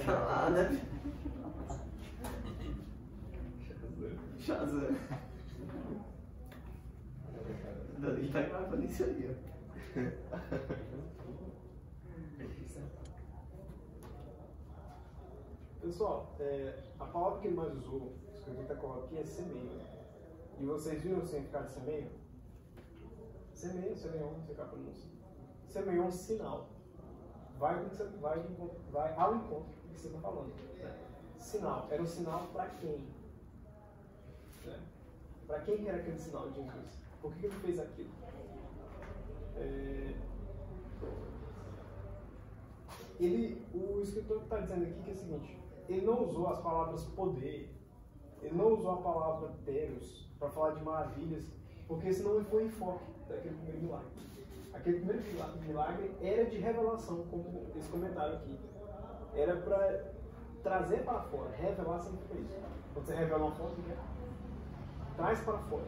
Tá lá, né? Shazam. Ele tá gravando isso aí, ó. Pessoal, a palavra que ele mais usou, que ele está colocando aqui, é semeio. E vocês viram o significado de semeio? Semeio, semeion, não sei qual a pronúncia. Semeion é um sinal. Vai ao encontro do que você está falando. Sinal. Era um sinal para quem? Para quem que era aquele sinal de Jesus? Por que ele fez aquilo? O escritor está dizendo aqui que é o seguinte: ele não usou as palavras poder, ele não usou a palavra teros para falar de maravilhas, porque esse não foi o enfoque daquele primeiro milagre. Aquele primeiro milagre era de revelação, como eles comentaram aqui. Era para trazer para fora, revelar sempre foi isso. Quando você revela uma foto, traz para fora.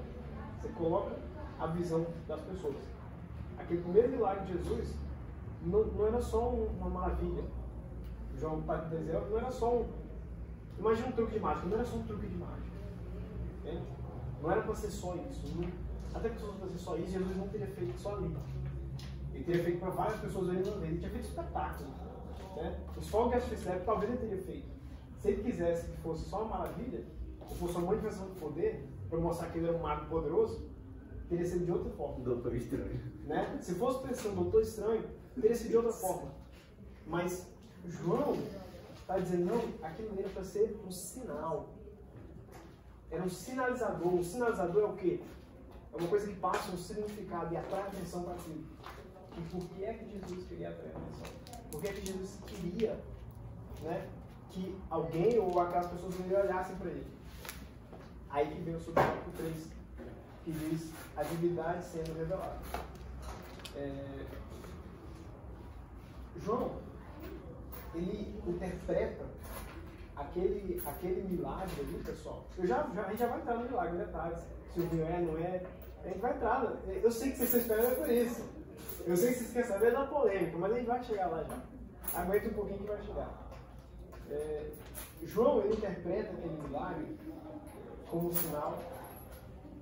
Você coloca a visão das pessoas. Aquele primeiro milagre de Jesus não era só uma maravilha. João está dizendo, não era só imagina um truque de mágica, não era só um truque de mágica. Entende? Não era para ser só isso. Até que se fosse só isso, Jesus não teria feito só ali. Ele teria feito para várias pessoas ali uma vez. Ele tinha feito espetáculo. Né? Os fogos de artifício, talvez ele teria feito. Se ele quisesse que fosse só uma maravilha, ou fosse uma manifestação de poder, para mostrar que ele era um mago poderoso, teria sido de outra forma. Doutor Estranho. Né? Se fosse pensando um doutor estranho, teria sido de outra forma. Mas João está dizendo, não, aquilo era para ser um sinal. Era um sinalizador. Um sinalizador é o quê? É uma coisa que passa um significado e atrai atenção para aquilo. E por que é que Jesus queria atrair atenção? Por que é que Jesus queria, né, que alguém ou aquelas pessoas olhassem para ele? Aí que vem o subtópico 3, que diz a divindade sendo revelada. João, ele interpreta aquele milagre ali, pessoal. A gente já vai entrar no milagre, detalhes. Se o vinho não é, a gente vai entrar. Eu sei que vocês estão esperando por isso. Eu sei que vocês querem saber da polêmica, mas a gente vai chegar lá já. Aguenta um pouquinho que vai chegar. João, ele interpreta aquele milagre como um sinal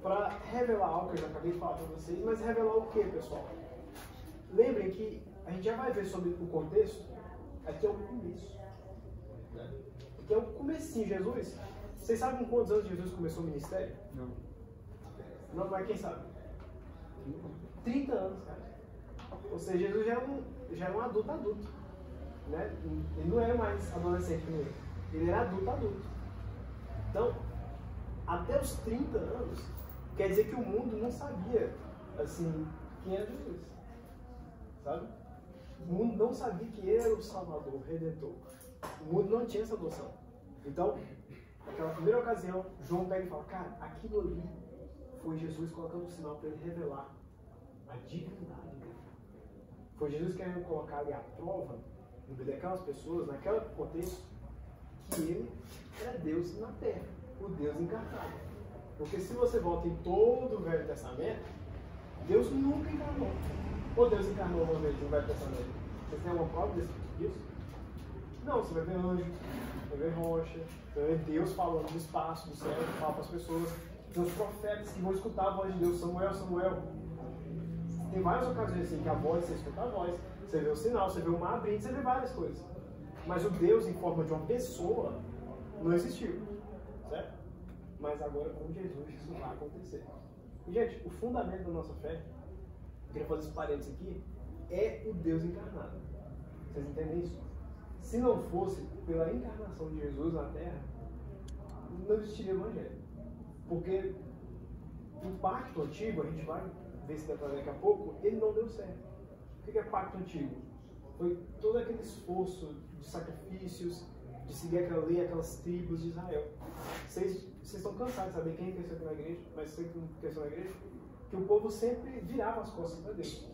para revelar algo que eu já acabei de falar para vocês, mas revelar o que, pessoal? Lembrem que a gente já vai ver sobre o contexto, aqui é o começo. Né? Aqui é o comecinho. Jesus, vocês sabem com quantos anos Jesus começou o ministério? Não. Não, mas quem sabe? 30 anos, cara. Ou seja, Jesus já era um adulto. Né? Ele não era mais adolescente como ele era adulto. Então, até os 30 anos, quer dizer que o mundo não sabia, assim, quem era Jesus. Sabe? O mundo não sabia que ele era o Salvador, o Redentor. O mundo não tinha essa noção. Então, naquela primeira ocasião, João pega e fala, cara, aquilo ali foi Jesus colocando um sinal para ele revelar a divindade dele. Foi Jesus querendo colocar ali a prova no meio daquelas pessoas, naquele contexto, que ele era Deus na Terra, o Deus encarnado. Porque se você volta em todo o Velho Testamento, Deus nunca encarnou. Ou Deus encarnou uma vez no Velho Testamento? Vocês têm alguma prova disso? Não, você vai ver anjo, vai ver rocha, você vai ver Deus falando do espaço, do céu, que fala para as pessoas. Tem os profetas que vão escutar a voz de Deus, Samuel, Samuel. Tem várias ocasiões assim que a voz, você escuta a voz, você vê o sinal, você vê o mar abrindo, você vê várias coisas. Mas o Deus em forma de uma pessoa não existiu, certo? Mas agora com Jesus isso vai acontecer. E, gente, o fundamento da nossa fé, eu queria fazer esse parênteses aqui, é o Deus encarnado. Vocês entendem isso? Se não fosse pela encarnação de Jesus na Terra, não existiria Evangelho. Porque o pacto antigo, a gente vai ver se daqui a pouco, ele não deu certo. O que é pacto antigo? Foi todo aquele esforço de sacrifícios, de seguir aquela lei, aquelas tribos de Israel. Vocês estão cansados de saber quem cresceu aqui na igreja, mas você que não cresceu na igreja, que o povo sempre virava as costas para Deus.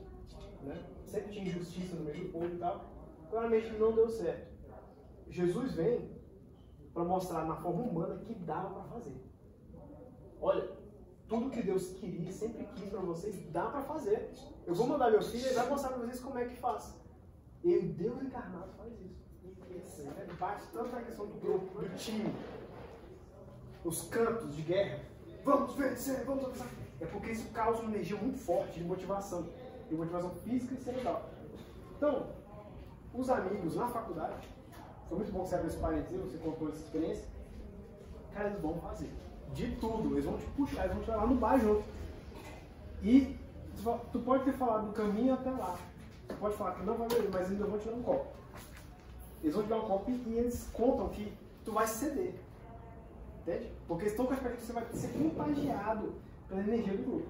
Né? Sempre tinha injustiça no meio do povo e tal. Claramente não deu certo. Jesus vem para mostrar na forma humana que dava para fazer. Olha, tudo que Deus queria, sempre quis para vocês, dá para fazer. Eu vou mandar meu filho e vai mostrar para vocês como é que faz. E o Deus encarnado faz isso. e assim, né? Bate tanto na questão do grupo, do time, os cantos de guerra. Vamos vencer, vamos avançar. É porque isso causa uma energia muito forte de motivação física e cerebral. Então, os amigos na faculdade, foi muito bom que você abriu esse parênteses, você contou essa experiência. Cara, eles vão fazer de tudo, eles vão te puxar, eles vão te levar no bar junto. E tu pode ter falado do caminho até lá, tu pode falar que não vai beber, mas ainda vão te dar um copo. Eles vão te dar um copo e eles contam que tu vai ceder. Entende? Porque eles estão com a expectativa que você vai ser contagiado pela energia do grupo.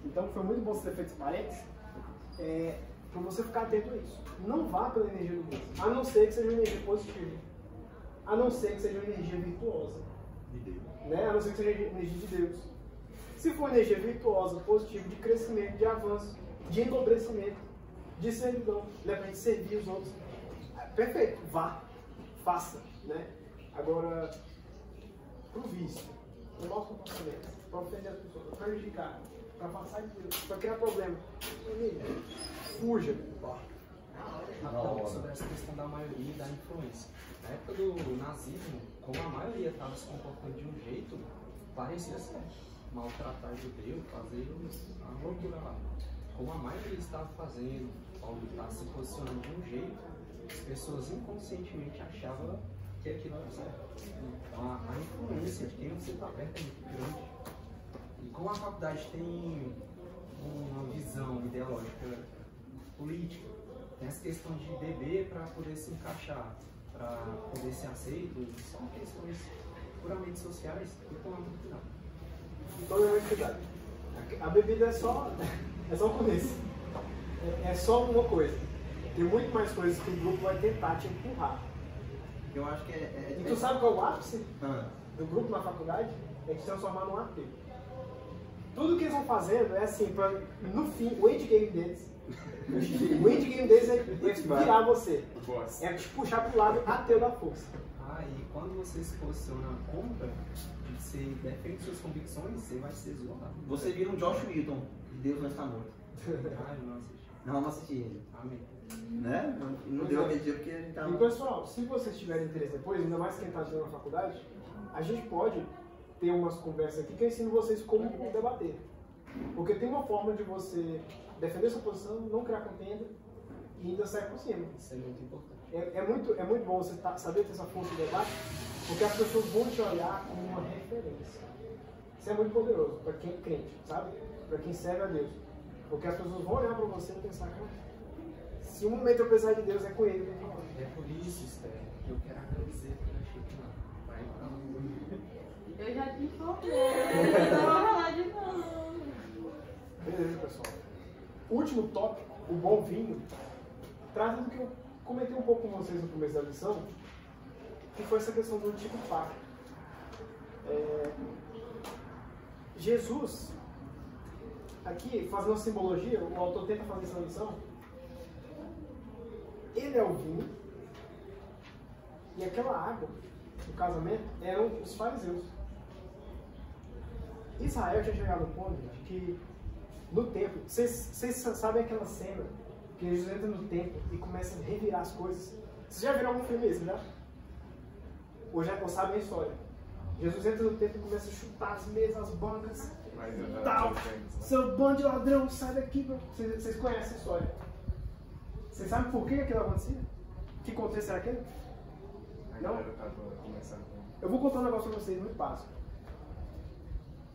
Então foi muito bom você ter feito esse parênteses, para você ficar atento a isso. Não vá pela energia do grupo, a não ser que seja uma energia positiva. A não ser que seja uma energia virtuosa. De Deus. Né? A não ser que seja energia de Deus. Se for energia virtuosa, positiva, de crescimento, de avanço, de enobrecimento, de servidão, né? Pra gente servir os outros, perfeito, vá, faça. Né? Agora, pro vício, pro mau comportamento, para ofender as pessoas, para prejudicar, para passar de Deus, para criar problema, fuja. Rapidamente sobre essa questão da maioria e da influência. Na época do nazismo, como a maioria estava se comportando de um jeito, parecia certo. Maltratar judeu, fazer a loucura lá. Como a maioria estava fazendo, Paulo estava se posicionando de um jeito, as pessoas inconscientemente achavam que aquilo era certo. Então a influência de quem você está perto é muito grande. E como a faculdade tem uma visão ideológica política, tem essa questão de beber para poder se encaixar, para poder ser aceito, são questões puramente sociais e com a cultura. Então, cuidado. A bebida é só o começo. É só uma coisa. Tem muito mais coisas que o grupo vai tentar te empurrar. Eu acho que E tu sabe qual é o ápice do grupo na faculdade? É te transformar num ateu. Tudo que eles vão fazendo é assim, pra, no fim, o endgame deles. O endgame deles é virar você. É te puxar pro lado ateu da força. E quando você se posiciona contra, você defende suas convicções, você vai ser zoado. Você vira um Josh Whedon, Deus não está morto. Eu não assisti. Não assisti ele. Amém. Né? Não deu aquele dia porque a gente tava... E pessoal, se vocês tiverem interesse depois, ainda mais quem está estudando na faculdade, a gente pode ter umas conversas aqui que eu ensino vocês como debater. Porque tem uma forma de você defender sua posição, não criar contenda e ainda sair por cima. Isso é muito importante. É muito bom você saber ter essa força de debate, porque as pessoas vão te olhar como uma referência. Isso é muito poderoso para quem é crente, sabe? Para quem serve a Deus. Porque as pessoas vão olhar para você e pensar, se um momento eu precisar de Deus, é com Ele que eu vou falar. É por isso, Esther, que eu quero agradecer pela Chico. Vai entrar. Eu já te informei, não vou falar de novo. Beleza, pessoal. Último tópico, o bom vinho, traz do que eu comentei um pouco com vocês no começo da lição, que foi essa questão do antigo pacto. Jesus, aqui, fazendo uma simbologia, o autor tenta fazer essa lição, ele é o vinho, e aquela água do casamento eram os fariseus. Israel tinha chegado ao ponto de que no templo, vocês sabem aquela cena que Jesus entra no templo e começa a revirar as coisas. Vocês já viram algum filme mesmo, já? Ou já sabem a história? Jesus entra no templo e começa a chutar as mesas, as bancas e tal. Seu bando de ladrão, sai daqui. Vocês conhecem a história. Vocês sabem por que aquilo acontecia? Que contexto era aquele? Não? Eu vou contar um negócio para vocês muito básico.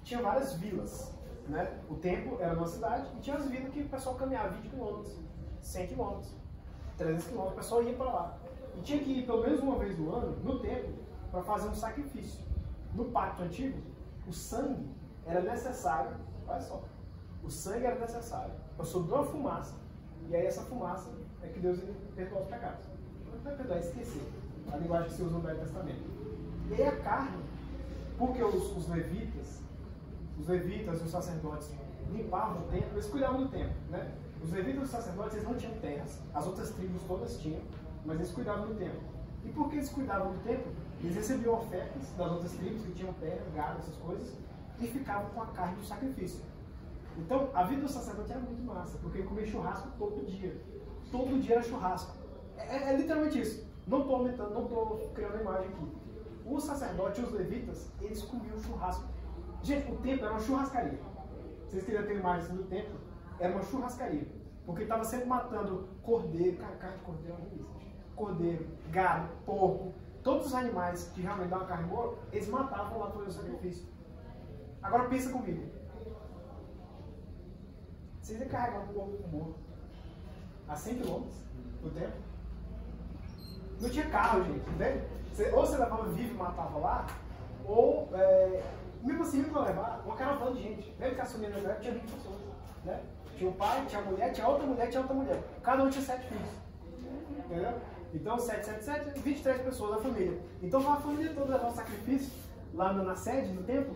Tinha várias vilas, né? O templo era uma cidade e tinha as vilas que o pessoal caminhava 20 km, 100 km, 300 km, o pessoal ia para lá. E tinha que ir pelo menos uma vez no ano, no templo, para fazer um sacrifício. No pacto antigo, o sangue era necessário, olha só, o sangue era necessário para subir uma fumaça, e aí essa fumaça é que Deus ia perdoar os pecados. Não vai perdoar, é esquecer, a linguagem que se usa no Velho Testamento. E aí a carne, porque os levitas e os sacerdotes limpavam o templo, eles cuidavam do templo, né? Os levitas e os sacerdotes, eles não tinham terras, as outras tribos todas tinham, mas eles cuidavam do templo. E por que eles cuidavam do templo? Eles recebiam ofertas das outras tribos que tinham terra, gado, essas coisas, e ficavam com a carne do sacrifício. Então, a vida do sacerdote era muito massa, porque ele comia churrasco todo dia. Todo dia era churrasco. É literalmente isso. Não estou aumentando, não estou criando a imagem aqui. Os sacerdotes e os levitas, eles comiam churrasco. Gente, o templo era uma churrascaria. Vocês queriam ter imagens do templo? Era uma churrascaria. Porque estava sempre matando cordeiro, carne de cordeiro é uma delícia. Cordeiro, gado, porco, todos os animais que realmente dão uma carne boa, eles matavam lá para fazer o sacrifício. Agora pensa comigo. Vocês iam carregar um porco morto a 100 km no templo? Não tinha carro, gente, entende? Ou você levava vivo e matava lá, ou mesmo assim não levar uma caravana de gente. Lembra que a Sonia na época tinha 20 pessoas, né? Tinha o pai, tinha a mulher, tinha outra mulher, tinha outra mulher. Cada um tinha 7 filhos. Entendeu? Então 7, 7, 7, 23 pessoas da família. Então a família toda levar o sacrifício lá na sede, no templo.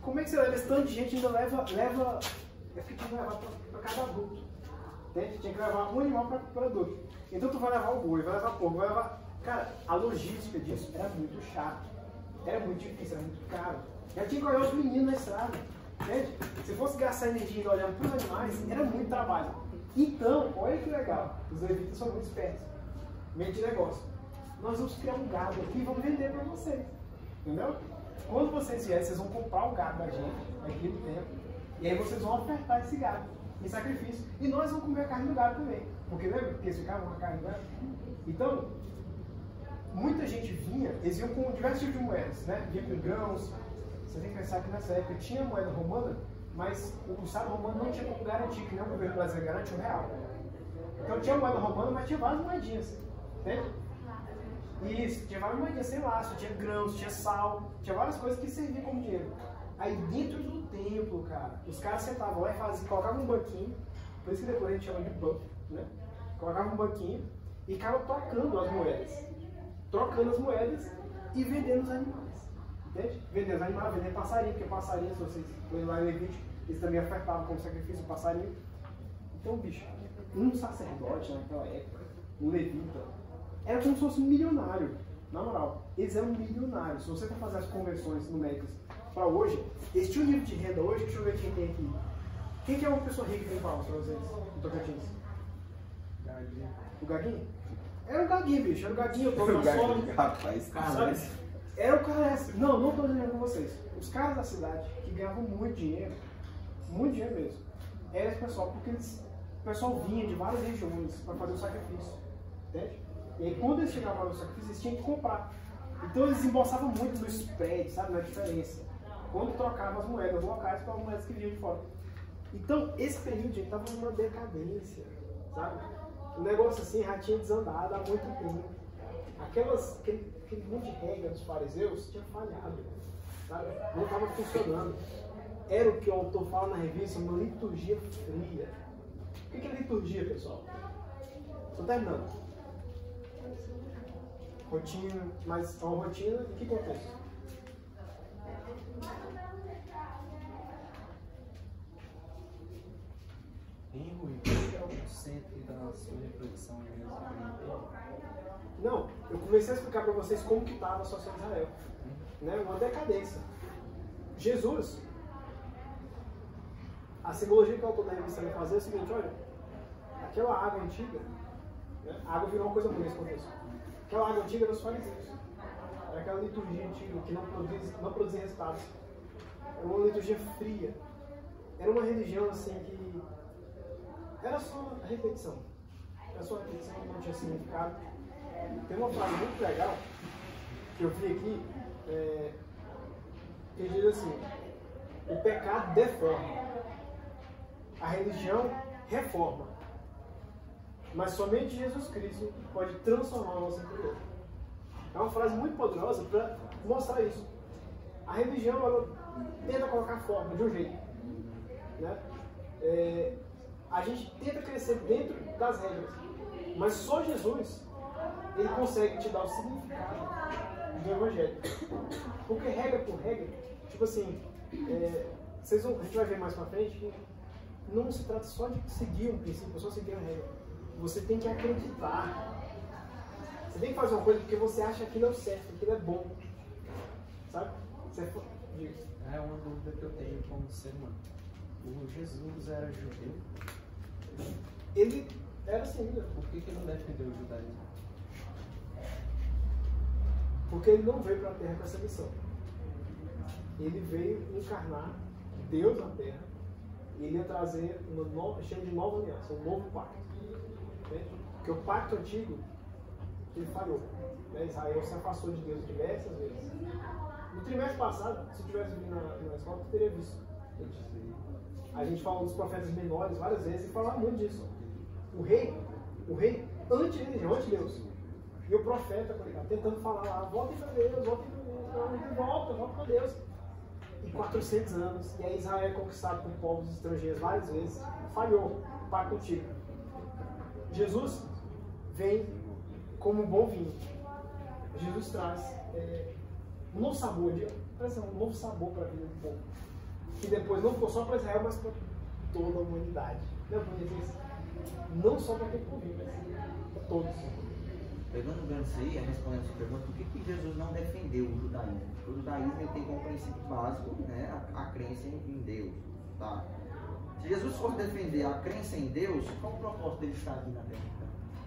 Como é que você leva esse tanto de gente e ainda leva é porque tinha que levar para cada adulto. Entende? Tinha que levar um animal para adulto. Então tu vai levar o boi, vai levar porco, vai levar... Cara, a logística disso era muito chato. Era muito difícil, era muito caro. Já tinha que olhar os meninos na estrada. Entende? Se fosse gastar energia olhando para os animais, era muito trabalho. Então, olha que legal. Os levitas são muito espertos. Meio de negócio. Nós vamos criar um gado aqui e vamos vender para vocês. Entendeu? Quando vocês vierem, vocês vão comprar o gado da gente aqui no templo. E aí vocês vão ofertar esse gado em sacrifício. E nós vamos comer a carne do gado também. Porque lembra que eles ficavam com a carne do gado? Então, muita gente vinha, eles iam com diversos tipos de moedas, né? Vinha com grãos. Você tem que pensar que nessa época tinha moeda romana, mas o Estado romano não tinha como garantir, que nem o governo brasileiro garante o real. Então tinha moeda romana, mas tinha várias moedinhas. Entende? Isso, tinha várias moedinhas sem laço, tinha grãos, tinha sal, tinha várias coisas que serviam como dinheiro. Aí dentro do templo, cara, os caras sentavam lá e colocavam um banquinho, por isso que depois a gente chama de buff, né? Colocavam um banquinho e ficavam trocando as moedas. Trocando as moedas e vendendo os animais. Entende? Vendendo os animais, vendendo passarinho, porque passarinho, se vocês forem lá em Levítico, eles também ofertavam como sacrifício o passarinho. Então, bicho, um sacerdote naquela época, um levita, era como se fosse um milionário. Na moral, eles eram milionários. Se você for fazer as conversões numéricas para hoje, eles tinham um nível de renda hoje, deixa eu ver quem tem aqui. Quem que é uma pessoa rica que tem Paulo, para vocês, no Tocantins? Gaguinho. O Gaguinho? Era o Gaguinho, bicho. Era o Gaguinho, o O Gaguinho, rapaz, sabe? Era o cara. Não estou dizendo com vocês. Os caras da cidade que ganhavam muito dinheiro mesmo, era esse pessoal, porque o pessoal vinha de várias regiões para fazer o sacrifício. Entende? E aí quando eles chegavam no sacrifício, eles tinham que comprar. Então eles embolsavam muito no spread, sabe? Na diferença. Quando trocavam as moedas locais pelas moedas que vinham de fora. Então esse período, gente, estava numa decadência, sabe? O negócio assim já tinha desandado há muito tempo. Aquele monte de regra dos fariseus tinha falhado, sabe? Não estava funcionando. Era o que o autor fala na revista, uma liturgia fria. O que é liturgia, pessoal? Estou terminando. Rotina, mas uma rotina em que contexto? Hein, Rui? Qual é o centro da sua reflexão mesmo? Não, eu comecei a explicar para vocês como que estava a situação de Israel. Né? Uma decadência. Jesus, a simbologia que o autor da revista vai fazer é o seguinte, olha, aquela água antiga, né? A água virou uma coisa boa nesse contexto. Aquela água antiga dos fariseus. Era aquela liturgia antiga que não produzia resultados. Era uma liturgia fria. Era uma religião assim que era só a repetição. Era só a repetição, não tinha significado. Tem uma frase muito legal que eu vi aqui, que diz assim: o pecado deforma, a religião reforma, mas somente Jesus Cristo pode transformar o nosso interior. É uma frase muito poderosa para mostrar isso. A religião, ela tenta colocar forma de um jeito, né? A gente tenta crescer dentro das regras, mas só Jesus, ele consegue te dar o significado do Evangelho. Porque regra por regra, tipo assim, a gente vai ver mais pra frente que não se trata só de seguir um princípio, só seguir a regra. Você tem que acreditar. Você tem que fazer uma coisa porque você acha que aquilo é o certo, aquilo é bom. Sabe? É uma dúvida que eu tenho como ser humano. O Jesus era judeu? Ele Era assim, né? Por que ele não defendeu o judaísmo? Porque ele não veio para a Terra com essa missão. Ele veio encarnar Deus na Terra e ele ia trazer uma nova, chama de nova aliança, um novo pacto. Entende? Porque o pacto antigo, ele falhou. Né? Israel se afastou de Deus diversas vezes. No trimestre passado, se tivesse vindo na escola, tu teria visto. A gente falou dos profetas menores várias vezes e falava muito disso. O rei anti-religião, anti-Deus. E o profeta, tentando falar lá, voltem para Deus, voltem para Deus, volta para Deus. E 400 anos, e aí Israel é conquistado por povos estrangeiros várias vezes, falhou, pacto antigo. Jesus vem como um bom vinho. Jesus traz um novo sabor, um novo sabor para a vida do povo. Que depois não ficou só para Israel, mas para toda a humanidade. Não é bonito isso? Não só para aquele povinho, mas para todos. Pegando o gancho aí, respondendo essa pergunta, por que Jesus não defendeu o judaísmo? O judaísmo ele tem como princípio básico, né, a crença em Deus. Tá? Se Jesus fosse defender a crença em Deus, qual o propósito dele estar aqui na Terra?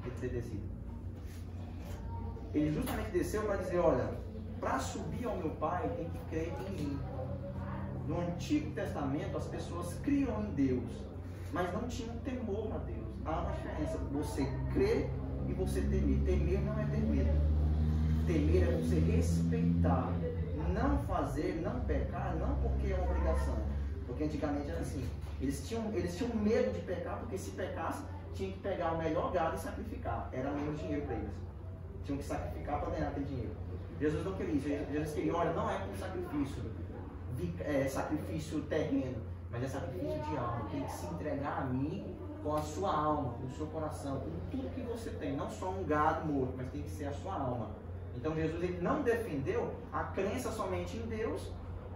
Ele ter descido? Ele justamente desceu para dizer, olha, para subir ao meu Pai tem que crer em mim. No Antigo Testamento as pessoas criam em Deus, mas não tinham temor a Deus. Há uma diferença, você crê e você temer. Temer não é ter medo. Temer é você respeitar, não fazer, não pecar, não porque é uma obrigação. Porque antigamente era assim, eles tinham medo de pecar, porque se pecasse, tinha que pegar o melhor gado e sacrificar. Era menos dinheiro para eles. Tinham que sacrificar para ganhar aquele dinheiro. Jesus não queria isso. Jesus queria, olha, não é por sacrifício, sacrifício terreno, mas é sacrifício de alma. Tem que se entregar a mim com a sua alma, com o seu coração, com tudo que você tem. Não só um gado morto, mas tem que ser a sua alma. Então Jesus ele não defendeu a crença somente em Deus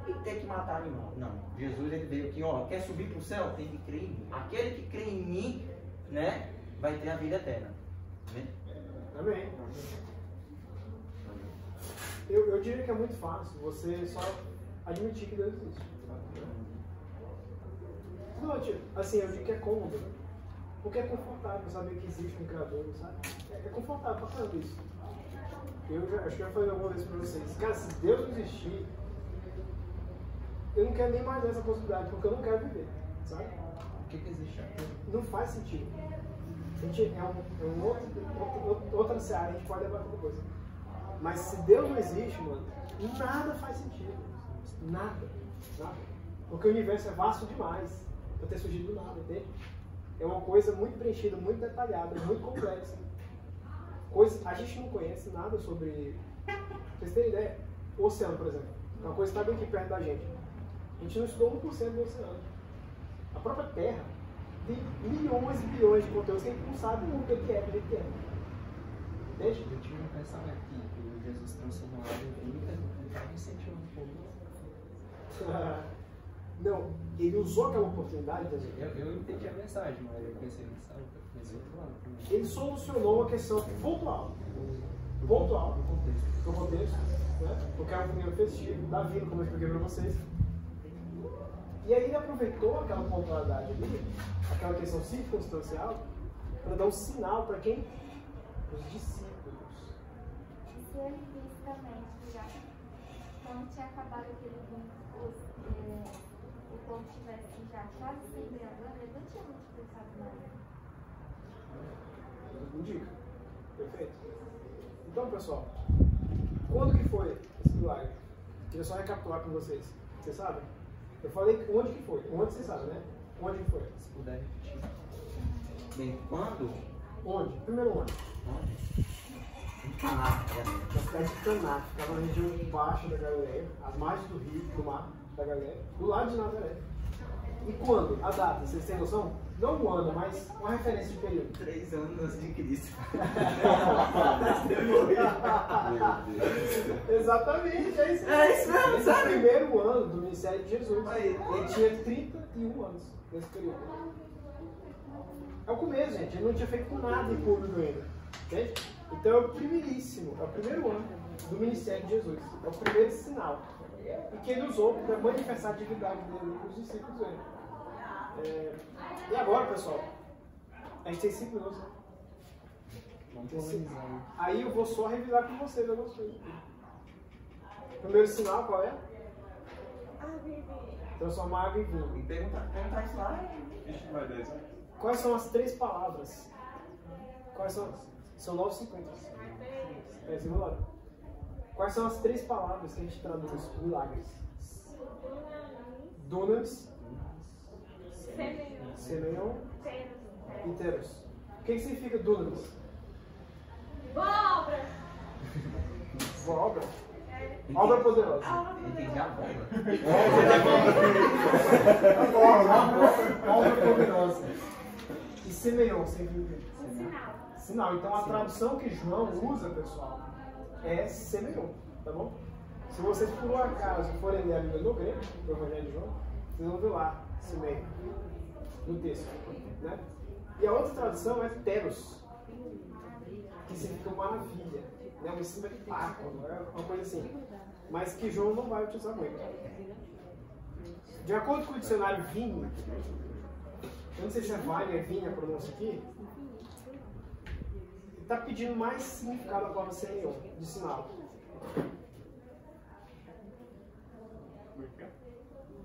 e ter que matar animal. Não. Jesus ele veio aqui, ó, quer subir para o céu? Tem que crer em mim. Aquele que crê em mim, né, vai ter a vida eterna. Amém? Amém. Eu diria que é muito fácil você só admitir que Deus existe. Não, assim, eu digo que é cômodo, né? Porque é confortável saber que existe um Criador, sabe? É confortável pra caramba isso. Acho que eu já falei alguma vez pra vocês. Cara, se Deus não existir, eu não quero nem mais essa possibilidade, porque eu não quero viver, sabe? O que existe aqui? Não faz sentido. A gente outra seara, a gente pode debater depois. Mas se Deus não existe, mano, nada faz sentido. Nada. Porque o universo é vasto demais para ter surgido do nada, entende? É uma coisa muito preenchida, muito detalhada, muito complexa. A gente não conhece nada sobre... Pra vocês terem ideia, o oceano, por exemplo, é uma coisa que está bem aqui perto da gente. A gente não estudou 1% do oceano. A própria Terra tem milhões e bilhões de conteúdos que a gente não sabe o que é, do que é. Entende? Eu tive um pensamento que Jesus transformou a água em vinho e estava incentivando o povo. Não, ele usou aquela oportunidade, eu entendi a mensagem, mas eu pensei nesse outro lado também. Ele solucionou uma questão pontual. Pontual. No contexto, né? Porque era um primeiro festivo da vida, como eu expliquei para vocês. E aí ele aproveitou aquela pontualidade ali, aquela questão circunstancial, para dar um sinal para quem? Os discípulos. Se ele fisicamente já não tinha acabado aquele vinho, o povo tivesse já quase se embriagando, ele não tinha multiplicado mais. Indica. Perfeito. Então, pessoal, quando que foi esse milagre? Queria só recapitular com vocês. Vocês sabem? Eu falei onde que foi. Onde vocês sabem, né? Onde que foi? Se puder repetir. Bem, quando? Onde? Primeiro onde? Onde? Em Caná. Na cidade de Caná. Ficava na região baixa da Galileia, às margens do rio, do mar da Galileia, do lado de Nazaré. E quando? A data, vocês têm noção? Não um ano, mas uma referência de período. 3 anos antes de Cristo. Exatamente, é isso. É isso mesmo, Esse é o sabe? primeiro ano do ministério de Jesus. Ele tinha 31 anos nesse período. É o começo, gente. Ele não tinha feito nada em público ainda. Entende? Então é o primeiríssimo, é o primeiro ano do ministério de Jesus. É o primeiro sinal. E que ele usou para manifestar a atividade dele com os discípulos dele. E agora, pessoal, A gente tem 5 minutos, né? Vamos polemizar, né? Aí eu vou só revisar com vocês algumas coisas. Primeiro sinal, qual é? Transformar água em vinho. E perguntar isso lá. Ixi, vai dar isso. Quais são as 3 palavras? Quais são? São 9,50. É, simulado. Quais são as 3 palavras que a gente traduz milagres? Dunamis, Semeion e Teros. O que significa Dunamis? Boa obra! Boa obra? Obra poderosa. Entendi a bomba. Obra poderosa. E Semeion significa? Sinal. Sinal. Então a tradução que João usa, pessoal, é Semeion, tá bom? Se vocês por um acaso forem ler a Bíblia no grego, o Evangelho de João, vocês vão ver lá, Semeion, no texto, né? E a outra tradução é Teros, que significa maravilha, né? Um espetáculo, é uma coisa assim. Mas que João não vai utilizar muito. De acordo com o dicionário Vini, eu não sei se é Vine, é Vini a pronúncia aqui, ele está pedindo mais significado da palavra Semeion, de sinal.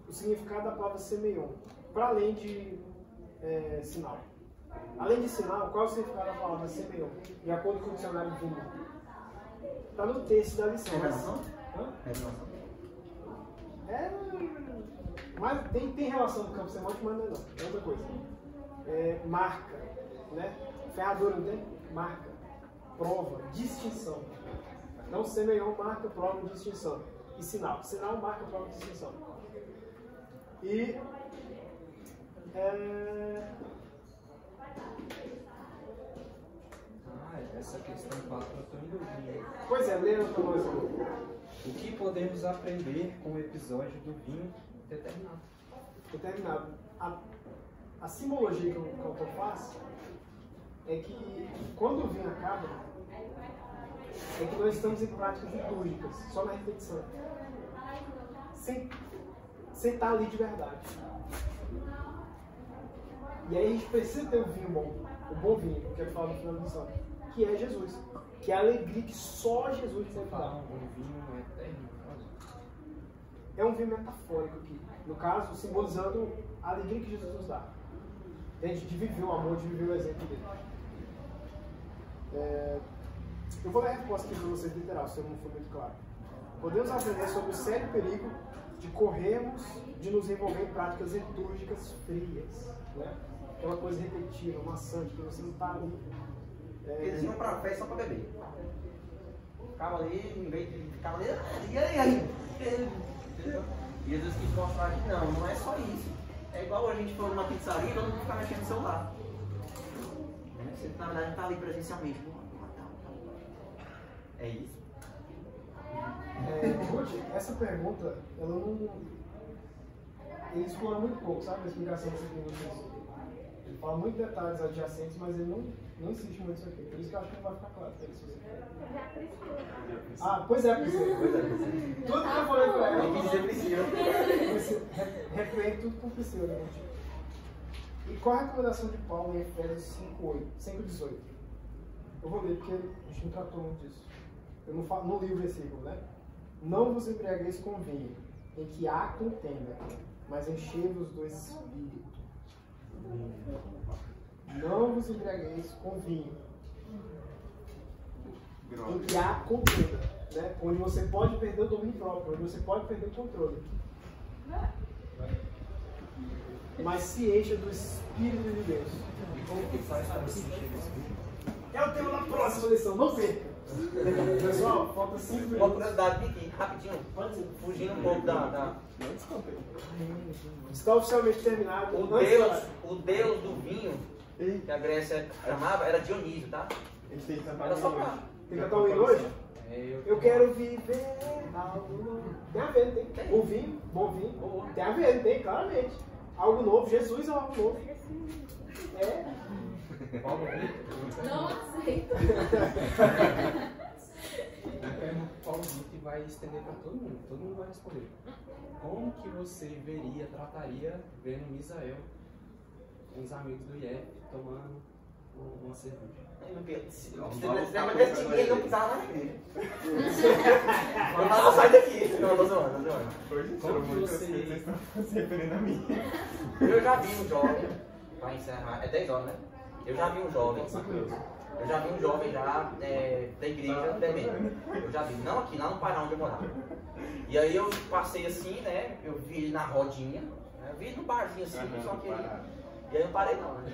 O significado da palavra Semeion, para além de sinal. Além de sinal, qual é o significado da palavra Semeion? De acordo com o dicionário Vini. Está no texto da lição. Revelação? Hã? Revelação. Mas tem relação com o campo semântico, mas não é não. É outra coisa. Marca, né? Ferradura, não tem? Marca. Prova, distinção. Então, Semeion, marca, prova, distinção. E sinal. Sinal, marca, prova, distinção. E... Essa questão 4 eu estou em dúvida. Pois é, leia para nós. O que podemos aprender com o episódio do vinho determinado? Determinado. A simbologia que o autor faz é que quando o vinho acaba, é que nós estamos em práticas litúrgicas, só na repetição. Sem estar ali de verdade. E aí a gente precisa ter um vinho bom, o bom vinho, que eu quero falar no final da lição, que é Jesus. Que é a alegria que só Jesus pode dar. Um vinho eterno, no caso. É um vinho metafórico aqui. No caso, simbolizando a alegria que Jesus nos dá. De viver o amor, de viver o exemplo dele. Eu vou dar a resposta aqui para vocês literal, se eu não for muito claro. Podemos aprender sobre o sério perigo de corrermos, de nos envolver em práticas litúrgicas frias. Né? Aquela coisa repetitiva, maçante, que você não está ali. Eles iam pra festa só pra beber. Ficava ali, em vez de ficar ali, e aí? Jesus quis mostrar que não é só isso. É igual a gente for numa pizzaria e todo mundo ficar mexendo no celular. Você na verdade está ali presencialmente. É isso. Ruth, essa pergunta, ela não. Ele explora muito pouco, sabe? A explicação dessa pergunta. Ele fala muito detalhes adjacentes, mas ele não insiste muito nisso aqui. Por isso que eu acho que não vai ficar claro para ele. Pois é, Priscila. Tudo que eu falei para ela. Tem que dizer Priscila. Repreende tudo com Priscila, né? E qual a recomendação de Paulo em Efésios 5:18? Eu vou ler porque a gente não tratou muito disso. Eu não li o versículo, né? Não vos embriagueis com vinho, em que há contenda, mas enchei-vos do Espírito. Não vos embriagueis com vinho, em que há contenda, né? Onde você pode perder o domínio próprio, onde você pode perder o controle. Mas se encha do Espírito de Deus. Como que faz para se encher desse vinho? É o tema da próxima lição, não perca! Pessoal, falta 5 minutos. Uma curiosidade aqui, rapidinho, fugindo um pouco da... Está oficialmente terminado. O deus do vinho que a Grécia amava era Dionísio, tá? Ele tem que cantar Era só pra... Tem que cantar o hino hoje? Eu quero viver algo novo. Tem a ver, não tem? O vinho, bom vinho. Tem a ver, não tem? Claramente. Algo novo, Jesus é algo novo. Paulo, Não aceito. a pergunta do Paulo Vitor vai estender para todo mundo vai responder. Como que você trataria vendo Misael com os amigos do IEP tomando uma cerveja. Ele não precisava mais na igreja. Eu sai daqui. Não, tô zoando. Hoje Como serão que muitas você- coisas que estão se referindo a mim. Eu já vi um jovem, pra encerrar, é 10 horas, né? Eu já vi um jovem já da igreja bebendo. Eu já vi, não aqui, lá no Pará onde eu morava. E aí eu passei assim, né? Eu vi ele na rodinha, né? Eu vi ele no barzinho assim, só que ele... E aí eu parei não, né?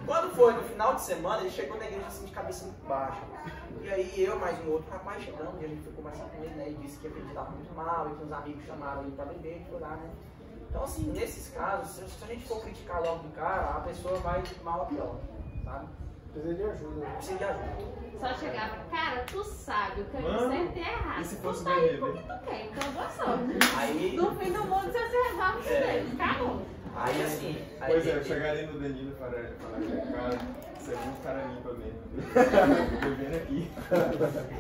Quando foi no final de semana, ele chegou na igreja assim de cabeça muito baixa. E aí eu mais um outro rapaz chegamos e a gente foi conversar com ele, né? E disse que ele estava muito mal e que uns amigos chamaram ele para beber e foi lá, né? Então assim, nesses casos, se a gente for criticar logo de cara, a pessoa vai de mal a pior, sabe? Precisa de ajuda. Né? Precisa de ajuda. Só chegava, cara, tu sabe o que eu Mano, certo e errado. e se Tu fosse tá aí beber? porque tu quer, então boa sorte. Aí, No fim do mundo, se você resolve isso daí, acabou. aí assim... Aí, Pois é, eu chegaria no Danilo e falaria, cara, você é muito cara limpa mesmo. Bebendo aqui.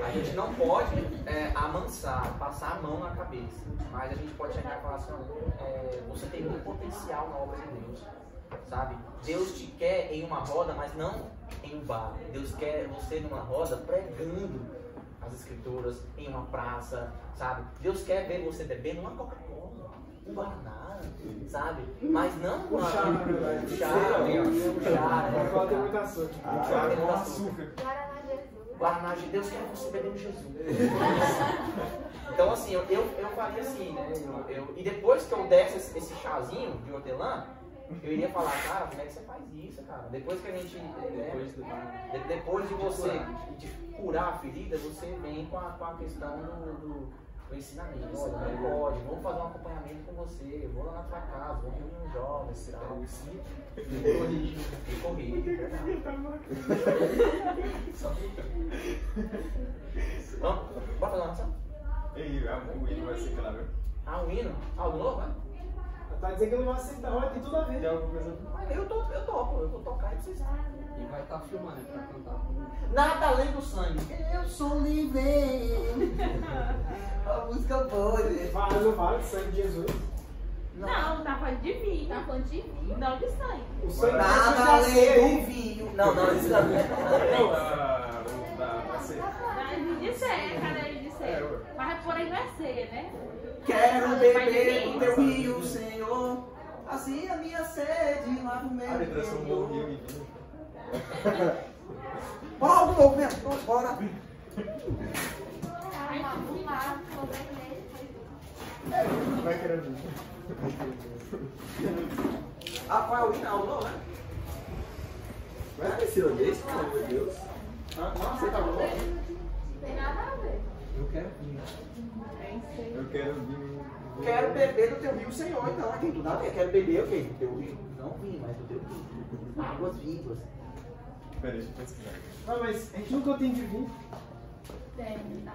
a gente não pode amansar, passar a mão na cabeça, mas a gente pode chegar e falar assim, você tem muito potencial na obra de Deus, sabe? Deus te quer em uma roda, mas não em um bar. Deus quer você numa roda pregando as escrituras, em uma praça, sabe? Deus quer ver você bebendo uma Coca-Cola, um Guaraná, sabe? Mas não O chá, na verdade. o chá, Pode ter muita açúcar. com açúcar. Guaraná Jesus. Guaraná de Deus quer você bebendo Jesus. Então assim, eu faria assim, né? E depois que eu desse esse chazinho de hortelã, eu iria falar, cara, como é que você faz isso, cara? Depois que a gente, depois de você de curar a ferida, você vem com a questão do ensinamento. Olha, não pode, vamos fazer um acompanhamento com você, vou lá na tua casa, vou reunir uns jovens, tal. E corrige, verdade. Vamos, bora fazer uma ação? Ei, o hino vai ser aquela, viu? Ah, um hino? Algo novo, né? Tá dizendo que eu não vai aceitar, mas tem tudo a ver. Tem alguma coisa? Eu topo, eu vou tocar e vocês. E vai estar filmando pra cantar. Nada além do sangue. Eu sou livre. A música boa, gente. Fala, não fala de sangue de Jesus. Não, tá falando de vinho. Tá falando de vinho, não de sangue. O sangue de Nada Jesus além é do vinho. Não, isso não. Da ceia. De ceia, cada ele de ceia. ué. Mas por aí não é ceia, né? Quero beber do teu rio, Senhor. Assim a minha sede lava o meu. Ah, ele transformou o rio em vinho. Bora algo novo mesmo. Bora. Vai querer vinho. Ah, qual é o hino? Algo novo, né? Vai aparecer holandês, pelo amor de Deus. Você tá bom? Tem nada a ver. Eu quero vinho. Eu quero vinho. Quero beber do teu rio, Senhor. Então, tem tudo a ver. Quero beber o quê? Do teu rio. Não vinho, mas do teu rio. Águas vivas. Peraí, deixa eu pesquisar. Não, mas a gente nunca tem de vinho. Tem, tá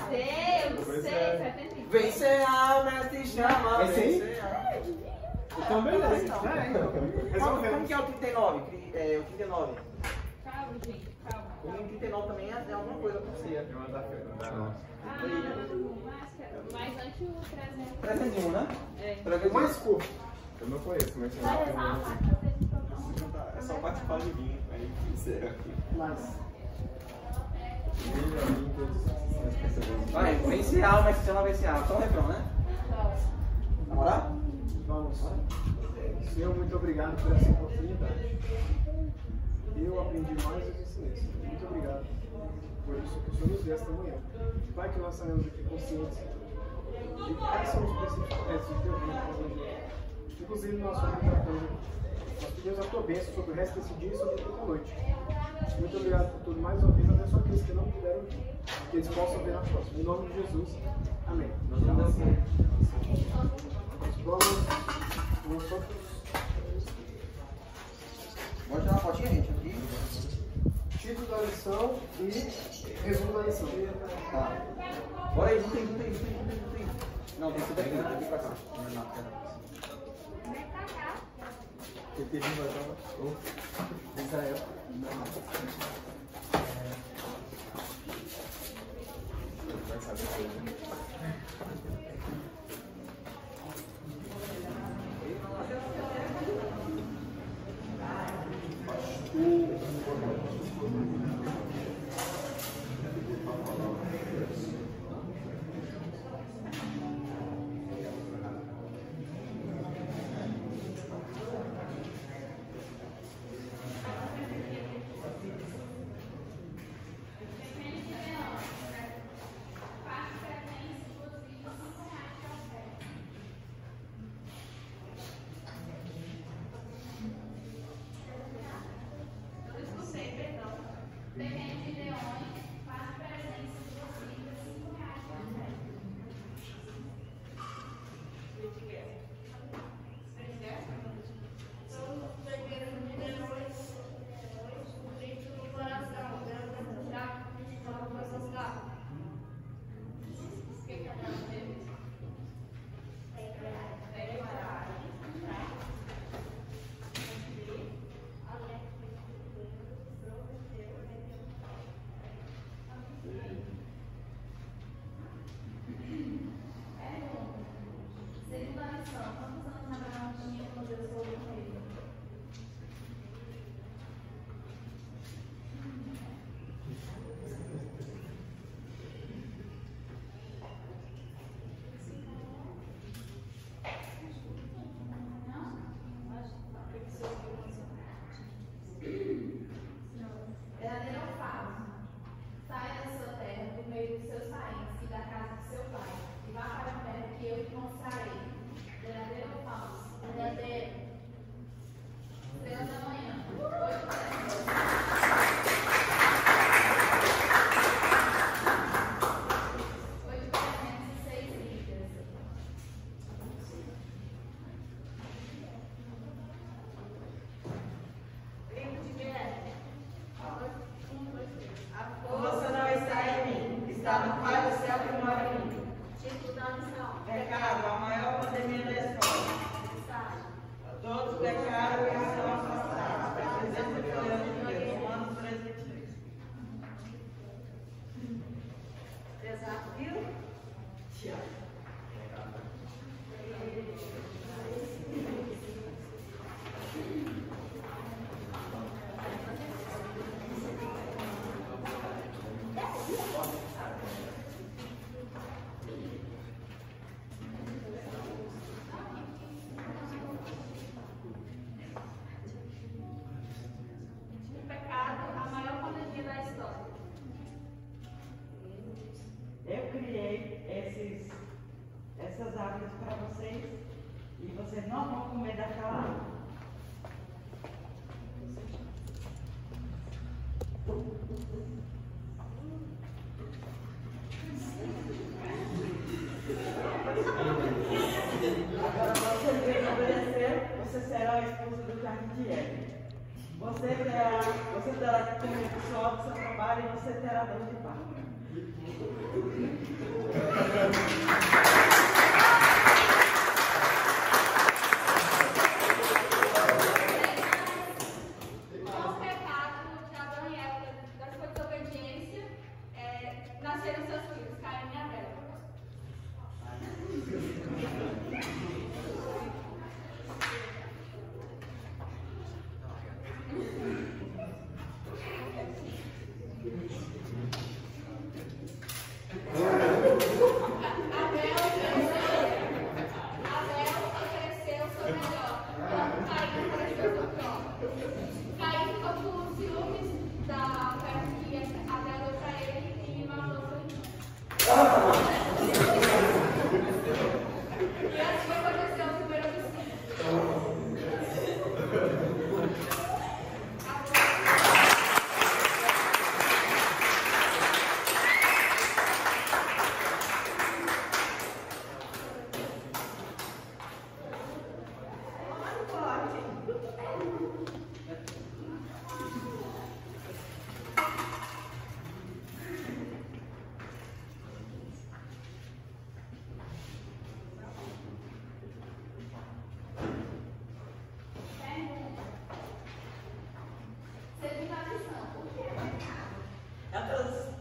sei, eu Pois sei, é. 75. Vencer a alma te chama. Esse aí? vencer a- Então, beleza. Já é, então. Como Resolvemos. que é o 39? O 39. Calma, gente, calma. O 39 também é alguma coisa pra você. Eu vou dar Mas antes o 300. 301, né? É. O mais curto. Eu não conheço, mas eu Vai não levar uma conheço. parte pra gente tocar. É só participar de vinho. Aí, será aqui. Mas. Vinho, todos os pensadores. Vai, vencer a alma te chama vencer a alma. Só o refrão, né? Namorar? Vamos. Senhor, muito obrigado por essa oportunidade. Eu aprendi mais do que ensinei. Senhor. Muito obrigado por isso que o Senhor nos deu esta manhã. Pai, que nós saímos aqui conscientes de quais são os princípios corretos do teu reino, inclusive no nosso tratando. Nós pedimos a tua bênção sobre o resto desse dia e sobre toda a noite. Muito obrigado por tudo. Mais uma vez, abençoa aqueles que não puderam vir, que eles possam ver na próxima. Em nome de Jesus. Amém. Vamos todos. Pode tirar uma fotinha, gente, aqui. Título da lição e resumo da lição. Tá. Bora aí, junta aí. Não, tem que ser daqui pra cá. Vem pra cá. Porque vinho vai dar Israel. Vai saber coisa, né? essas árvores para vocês e vocês não vão comer daquela árvore. Agora você veio obedecer, você será a esposa do jardim de Éden. Você terá que comer o suor do seu trabalho e você terá dor de parto. Com o pecado de Adão e Eva, da sua desobediência, nasceram seus filhos, Caim e Abel.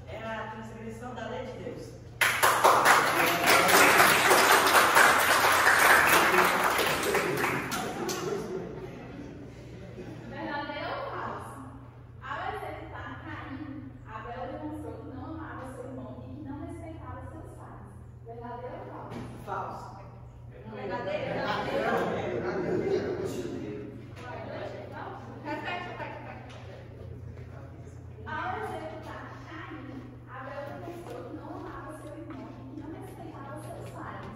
É a transgressão da lei de Deus. Verdadeiro ou falso? Ao executar Caim, Abel demonstrou que não amava seu irmão e que não respeitava seus pais. Verdadeiro ou falso? Falso. Verdadeiro? Repete. Ao executar Caim, Abel demonstrou que não amava seu irmão e que não respeitava seus pais.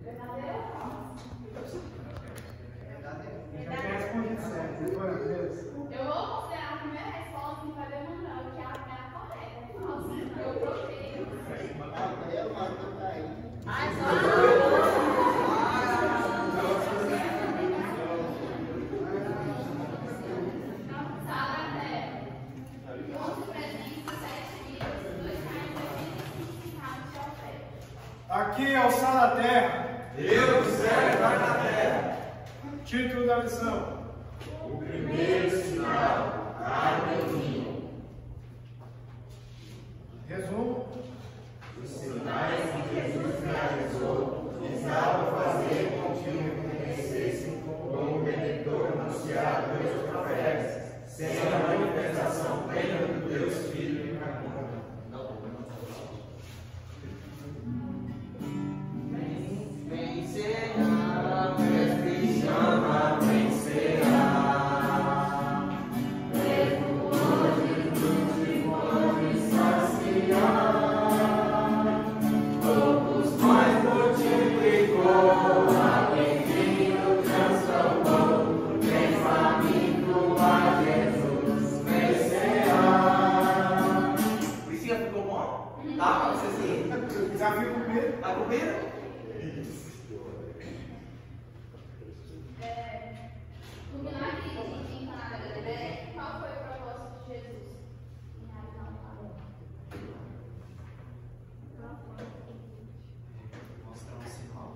Verdadeiro ou falso? Já tinha respondido certo. Não foi a primeira? Eu vou considerar a primeira resposta e vai demonstrar o que é a correta. Falso. Eu troquei. Sala da terra. 11 presentes, 7 livros, 2 cães, 25 carros de oferta. Aqui é o Sal da Terra. Deus do céu e vai na terra. Título da lição. O primeiro sinal, carne e vinho. Resumo. Os sinais que Jesus realizou visavam fazer com que o reconhecessem como o Redentor anunciado pelos profetas, sem a manifestação plena do Deus Filho encarnado. Vencerá, Mestre chama, vencerá. Mesmo hoje, tudo pode saciar. Poucos mais multiplicou, alegria transformou. Vem faminto a Jesus, vencerá. Priscila, ficou bom? Tá? Pra você sim. Desafio primeiro. Tá comigo? O milagre em Caná da Galileia, qual foi o propósito de Jesus? Em realizar um favor. Mostrar um sinal.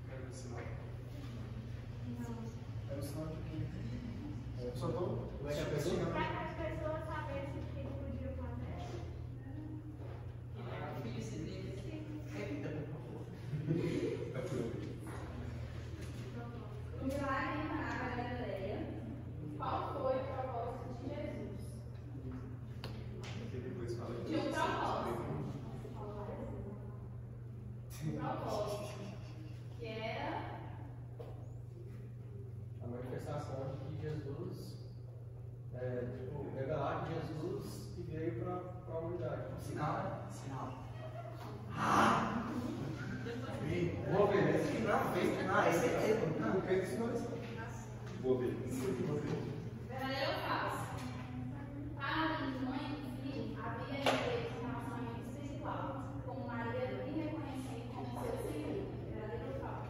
Quero um sinal. É o sinal de quem? Só tô. Como é que a pessoa? Para que as pessoas sabessem o que eles podiam fazer. O milagre em Caná da Galileia, qual foi o propósito de Jesus? Depois fala De um propósito. Um propósito. Que era A manifestação de que Jesus revelar que Jesus que veio para a humanidade. Sinal. Vou ver. Não, esse é Não, Pedro ensinou isso. Vou ver. Verdadeiro ou falso? Para mim, mãe e filho, havia em um relacionamento espiritual, com Maria e reconhecendo como seu Senhor. Verdadeiro ou falso?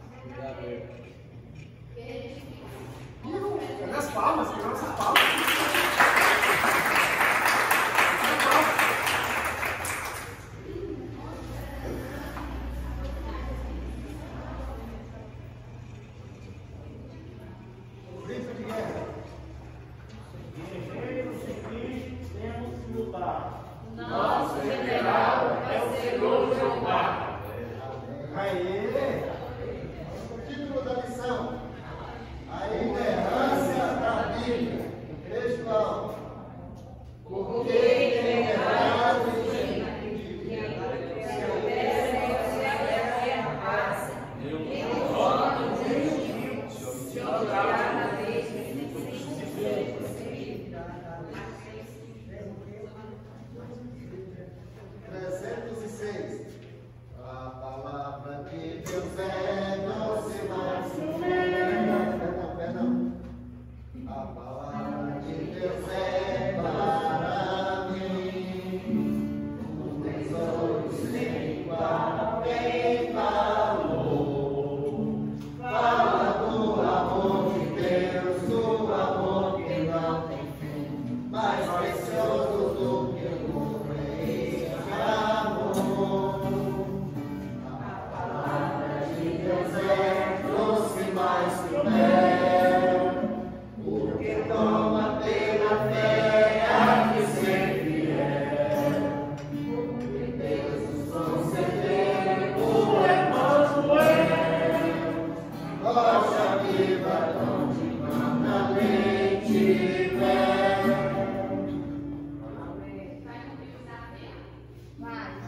Cadê as palmas? Cadê essas palmas? Grito de guerra. Guerreiros em Cristo temos que lutar. Nosso general é o Senhor Jeová. Aê! Título da lição: a inerrância da Bíblia. Textual. Porque inerrância a palavra de Deus é doce, mas perdão. A palavra de Deus é para mim um tesouro sem igual, tem valor. Fala do amor de Deus, do amor que não tem fim, mais precioso do que o mundo é esse amor. Deus é doce mais que o mel, o que toma pela fé há de ser fiel. Porque Deus nos concedeu o Emanuel, rocha viva onde permanente fé. Vai cumprir o desafio? Vai ser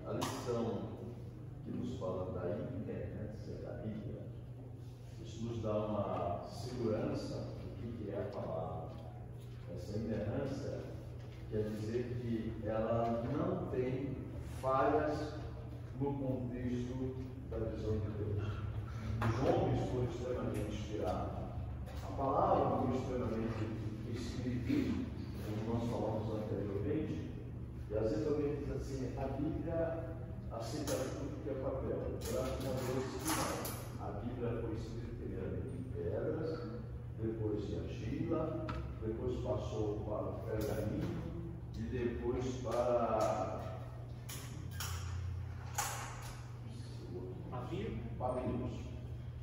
A lição que nos fala da inerrância da Bíblia, isso nos dá uma segurança do que é a palavra. Essa inerrância quer dizer que ela não tem falhas no contexto da visão de Deus. Os homens foram extremamente inspirados. A palavra foi extremamente escrita, como nós falamos anteriormente. E às vezes alguém diz assim: a Bíblia aceita tudo que é papel. Graças a Deus que não. A Bíblia foi escrita primeiramente em pedras, depois em argila, depois passou para o pergaminho e depois para papiros.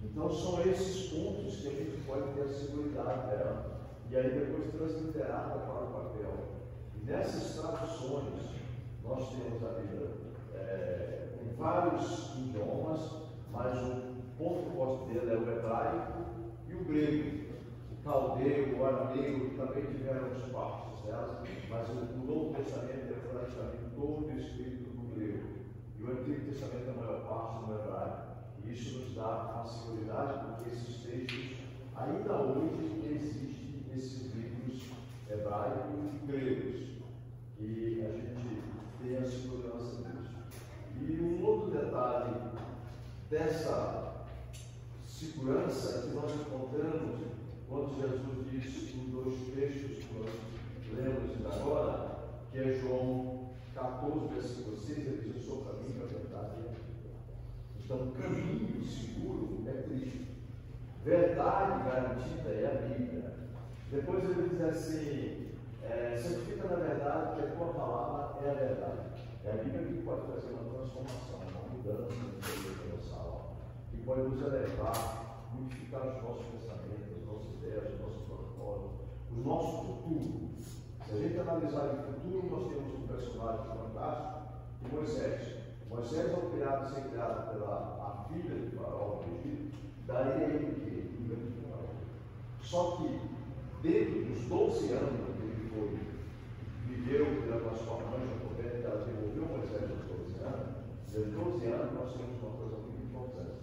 Então são esses pontos que a gente pode ter a seguridade dela. E aí depois transliterada para o papel. E nessas traduções, nós temos a Bíblia em vários idiomas, mas o ponto forte dele é o hebraico e o grego. O caldeu, o arameu, também tiveram as partes delas, mas o Novo Testamento é praticamente todo escrito no grego. E o Antigo Testamento, a maior parte, no hebraico. E isso nos dá a seguridade, porque esses textos, ainda hoje, existem esses livros hebraicos e gregos. E a gente tem a segurança disso. E um outro detalhe dessa segurança é que nós encontramos quando Jesus disse em dois textos que nós lemos agora, que é João 14, versículo 6, ele diz: eu sou o caminho, a verdade e a vida. Então, caminho seguro é Cristo. Verdade garantida é a Bíblia. Depois ele diz assim: certifica na verdade que a tua palavra é a verdade. É a Bíblia que pode trazer uma transformação, uma mudança no interior da nossa alma, que pode nos elevar, modificar os nossos pensamentos, as nossas ideias, os nossos propósitos, o nosso futuro. Se a gente analisar o futuro, nós temos um personagem fantástico, de Moisés. Moisés, ao ser criado pela filha de Faraó do Egito, daria ele o quê? O grande Faraó. Só que, dentro dos 12 anos que ele viveu com a sua mãe, Jacobé, que ela devolveu Moisés aos 12 anos, de 12 anos nós temos uma coisa muito importante.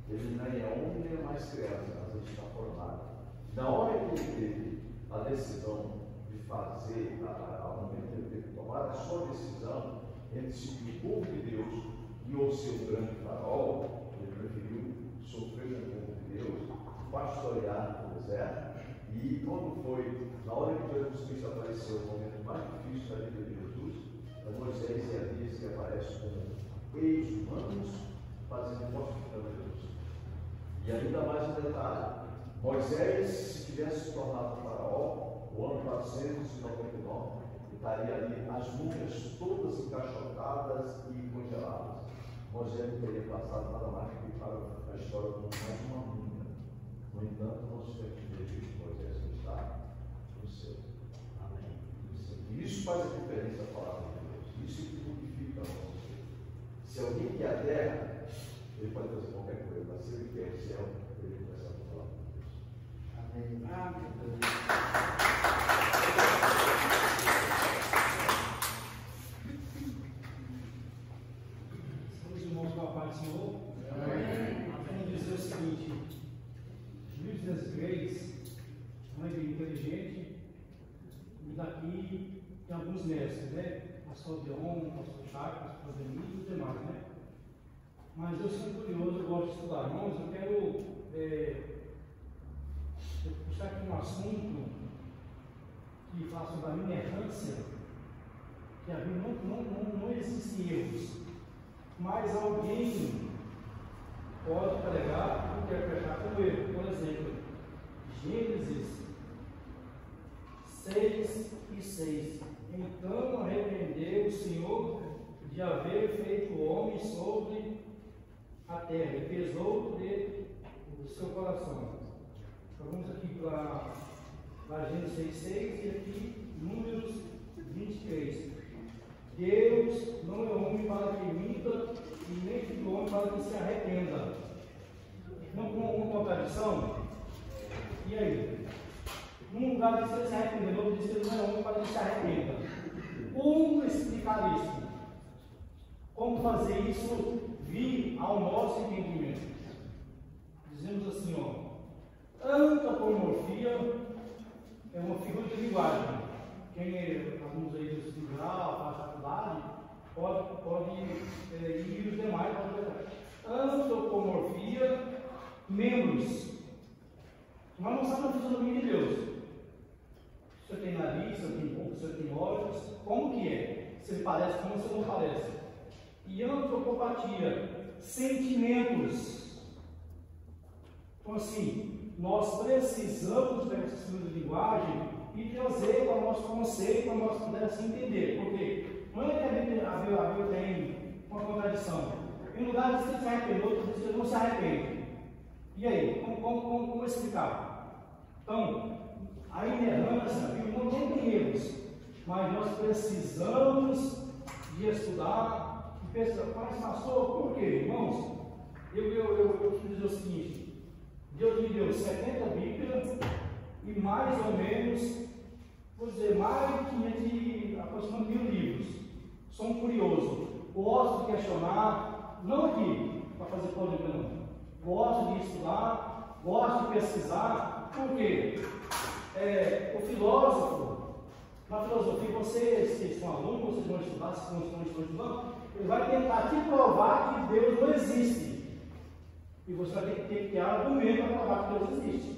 Ele nem é homem nem é mais criança, mas ele está formado. Na hora que ele teve a decisão de fazer, ao momento que ele teve que tomar a sua decisão entre seguir o povo de Deus e o seu grande Faraó, ele preferiu sofrer com o povo de Deus, pastorear no deserto. E quando foi, na hora que Jesus Cristo apareceu, o momento mais difícil da vida de Jesus, Moisés e Elias que aparecem como ex-humanos fazendo mortificando Jesus. E ainda mais um detalhe: Moisés, se tivesse se tornado Faraó, o ano 499, estaria ali as múmias todas encaixotadas e congeladas. Moisés não teria passado nada mais do que para a história como mais uma múmia. No entanto, nós temos que ver que Moisés está no céu. Amém. E isso faz a diferença a palavra de Deus. Isso que purifica a nossa vida. Se alguém quer a terra, ele pode fazer qualquer coisa, mas se ele quer o céu, ele começa a falar com Deus. Amém. Amém. Senhor, vamos dizer o seguinte: Luiz das Reis, uma igreja inteligente, e daqui tem alguns mestres, né? Pastor Deon, Pastor Chaco, Pastor Denise e os demais, né? Mas eu sou curioso, eu gosto de estudar. Irmãos, eu quero puxar aqui um assunto que fala sobre a inerrância, que a Bíblia não existem erros. Mas alguém pode pregar e interpretar como erro. Por exemplo, Gênesis 6:6. Então arrependeu o Senhor de haver feito o homem sobre a terra e pesou dele o seu coração. Então vamos aqui para Gênesis 6:6 e aqui Números 23. Deus não é homem para que minta, e nem filho do homem para que se arrependa. Não com uma contradição? E aí? Num lugar diz que ele se arrependeu, outro diz que ele não é homem para que se arrependa. Como explicar isso? Como fazer isso vir ao nosso entendimento? Dizemos assim, ó: antropomorfia é uma figura de linguagem. Quem alguns aí do estudo grau, faz faculdade, pode e os demais podem ver. Antropomorfia, membros. Mas não sabe a fisionomia de Deus. Se você tem nariz, se você tem boca, se você tem olhos, como que é? Se ele parece, como se não parece. E antropopatia, sentimentos. Então assim, nós precisamos dessa figura de linguagem e trazer para o nosso conceito, para o nosso poder assim entender. Porque não é que a Bíblia tem uma contradição. Em lugar de que ele se arrependeu, outro diz que ele não se arrepende. E aí, como explicar? Então, a inerrância, a Bíblia não tem erros, mas nós precisamos de estudar e pensar: mas pastor, por quê, irmãos? Eu preciso dizer o seguinte: Deus me deu 70 Bíblias e mais ou menos, vou dizer, mais de aproximadamente 1000 livros. Sou um curioso, gosto de questionar, não aqui para fazer polêmica, não. Gosto de estudar, gosto de pesquisar. Por quê? O filósofo, na filosofia, vocês que são alunos, vocês vão estudar, se não estão estudando, ele vai tentar te provar que Deus não existe. E você vai ter que ter argumento para provar que Deus existe.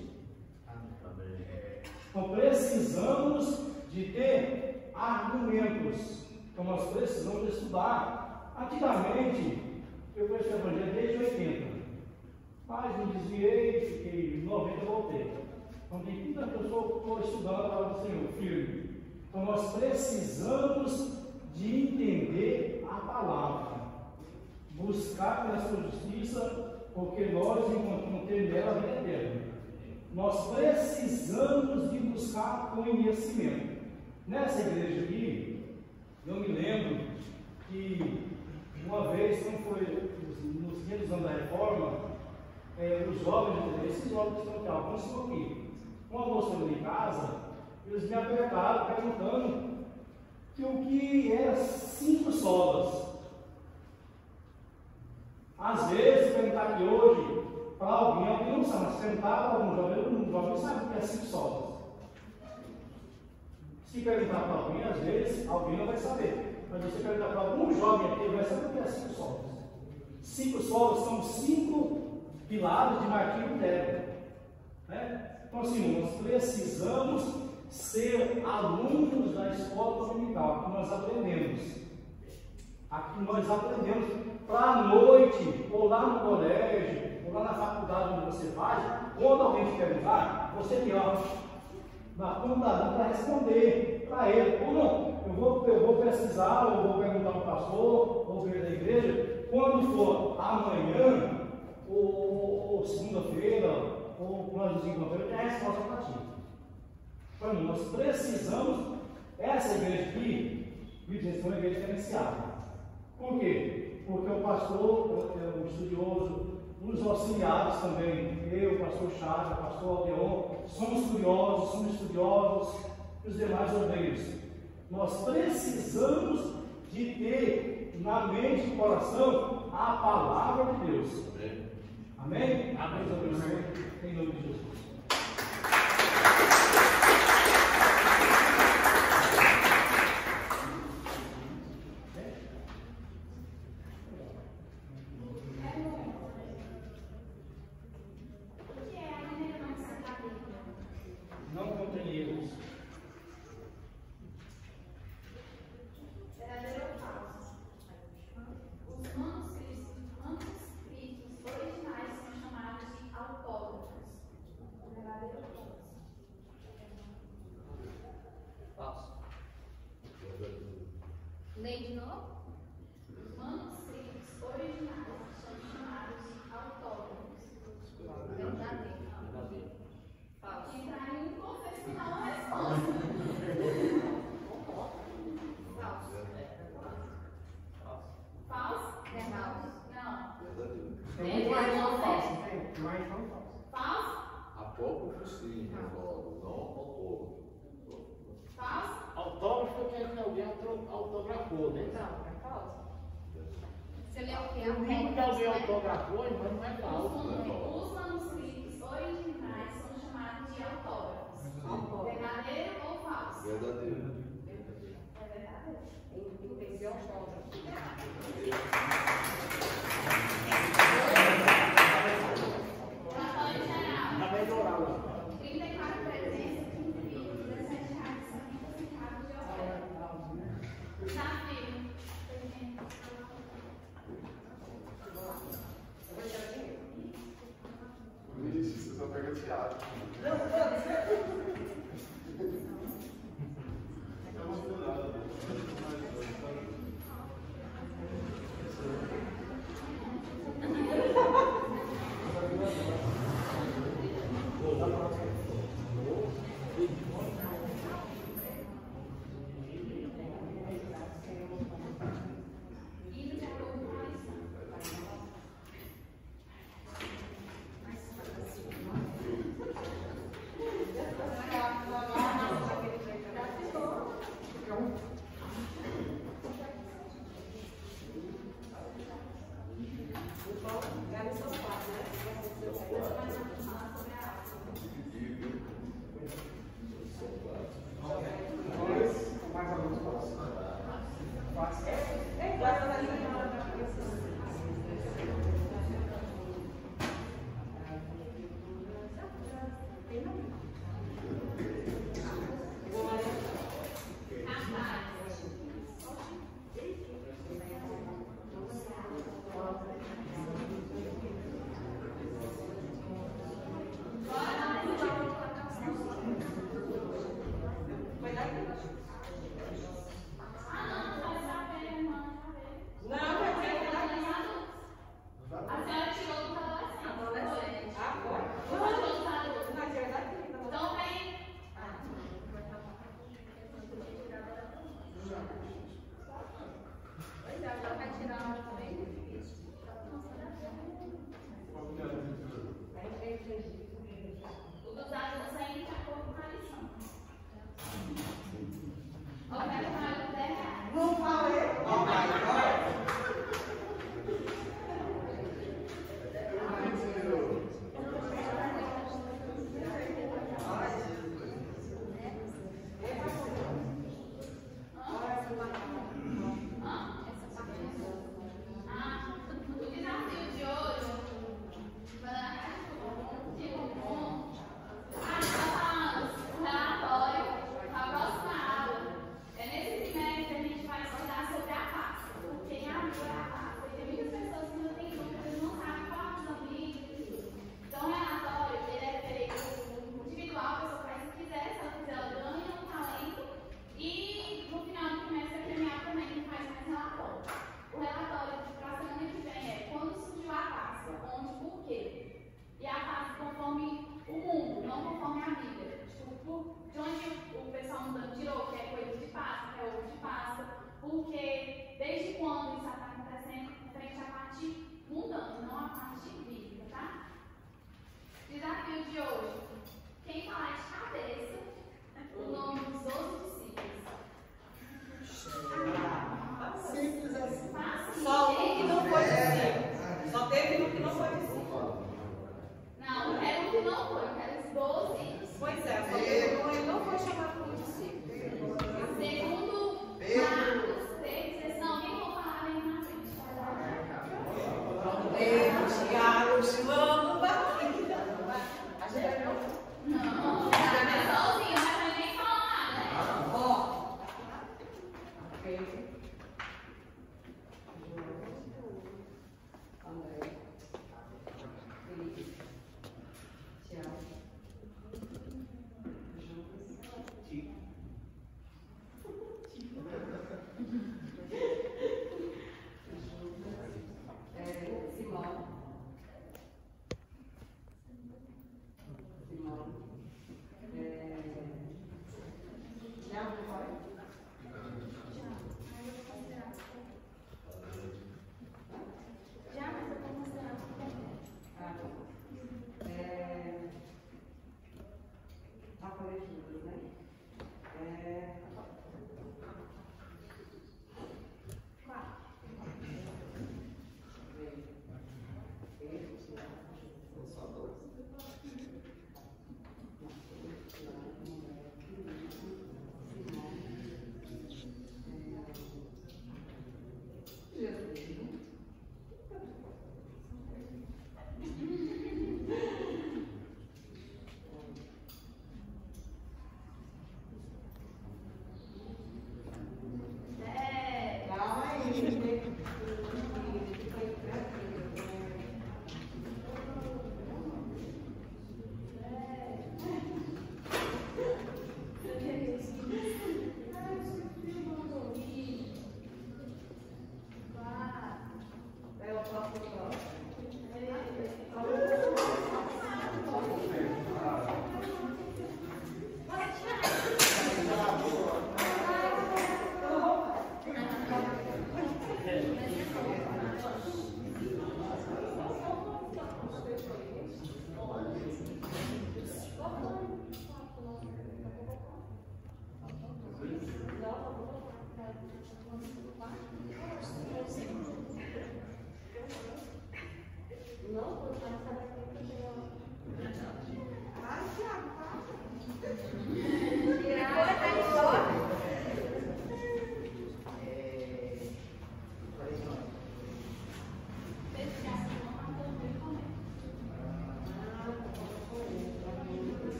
Então precisamos de ter argumentos. Então nós precisamos estudar. Antigamente, eu conheci o Evangelho desde 80, mas me desviei, fiquei em 90 e voltei. Então tem muita pessoa que estou estudando a palavra do Senhor, firme. Então nós precisamos de entender a palavra, buscar pela sua justiça, porque nós encontramos ter nela a vida eterna. Nós precisamos de buscar conhecimento. Nessa igreja aqui, eu me lembro que uma vez visão da reforma, os jovens, esses jovens que estão aqui, alguns estão aqui. Uma moça em casa, eles me apertaram perguntando que o que era 5 solas. Às vezes, perguntar aqui hoje, para alguém não sabe, mas perguntar para algum jovem sabe o que é 5 solas. Se perguntar para alguém, às vezes, alguém não vai saber. Mas você perguntar para algum jovem aqui, ele vai saber o que é 5 solas. 5 solas são 5 pilares de Martinho Lutero. Né? Então, assim, nós precisamos ser alunos da escola dominical, que nós aprendemos. Aqui nós aprendemos para a noite, ou lá no colégio, ou lá na faculdade onde você vai, quando alguém te perguntar, você que na ponta da língua para responder para ele. Ou não, eu vou pesquisar, ou vou perguntar para o pastor, ou ver da igreja, quando for amanhã, ou segunda-feira, ou quando nós segunda-feira, tem a resposta para ti. Para mim, nós precisamos, essa igreja aqui, é uma igreja diferenciada. Por quê? Porque o pastor, o estudioso, os auxiliares também, eu, o pastor Chagas, o pastor Aldeon, somos estudiosos, e os demais obreiros. Nós precisamos de ter na mente e no coração a palavra de Deus. Amém? Amém? Em nome de Jesus. Lei de novo? Os manuscritos originais são chamados de autógrafos. Verdadeiro. Falso. E para mim, confessional é resposta. Falso. Falso? Verdade. Não. Tem mais não falso, tem mais não falso. Falso? Apócrifo sim, eu falo, não autógrafo. Falso? Autógrafo é que alguém autografou, né? Não, é falso. Se ele é o que? Eu digo que alguém autografou, mas não é falso. Os manuscritos originais são chamados de autógrafos. Verdadeiro ou falso? Verdadeiro. É verdadeiro. Tem que ser autógrafo. Na melhorar. 34 presenças, 15 livros, 17 reais são certificados de autógrafo. Desafio. Vixe, você só pega teatro. de hoje, quem falar de cabeça o nome dos 12 discípulos? Simples assim. Fácil. Só um que não foi discípulo. Só teve um que não foi discípulo. Não, eu quero um que não foi, eu quero os 12. Pois é, só teve um, ele não foi chamado como discípulo. Segundo Marcos 3, não, nem vou falar nem na frente. Tiago, João, barriga. A gente vai ver. Não, tá sozinho, mas nem falar nada. Ó. Ok. André. Felipe. Tiago. Já, mas eu vou mostrar.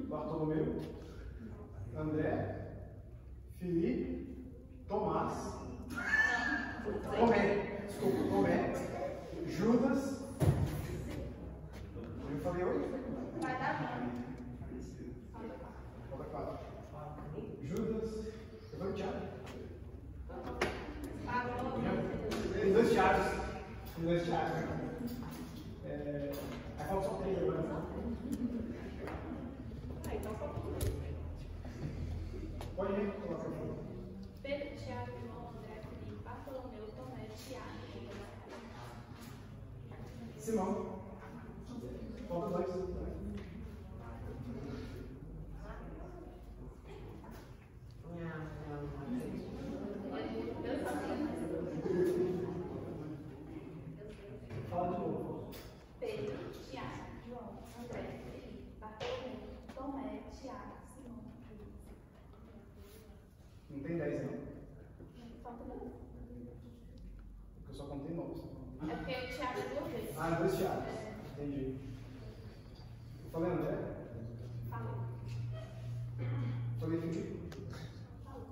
Bartolomeu, André, Felipe, Tomás, Tomé, Judas. Eu falei oi? Vai dar bom. Falta 4. Judas, eu falei Thiago. Tem 2 Thiagos. Aí falta só 3 agora. Então só pode ir, coloca por favor. Pedro, Tiago, João, André, Felipe, Bartolomeu, Tomé, Tiago. Simão. Falta 2. Tiago, Simão. Não tem 10, não. Falta 9. Porque eu só contei 9. É porque o Tiago é 2 vezes. Ah, 2 Tiagos. Entendi. Eu falei André? Falou. Falei Felipe? Falou.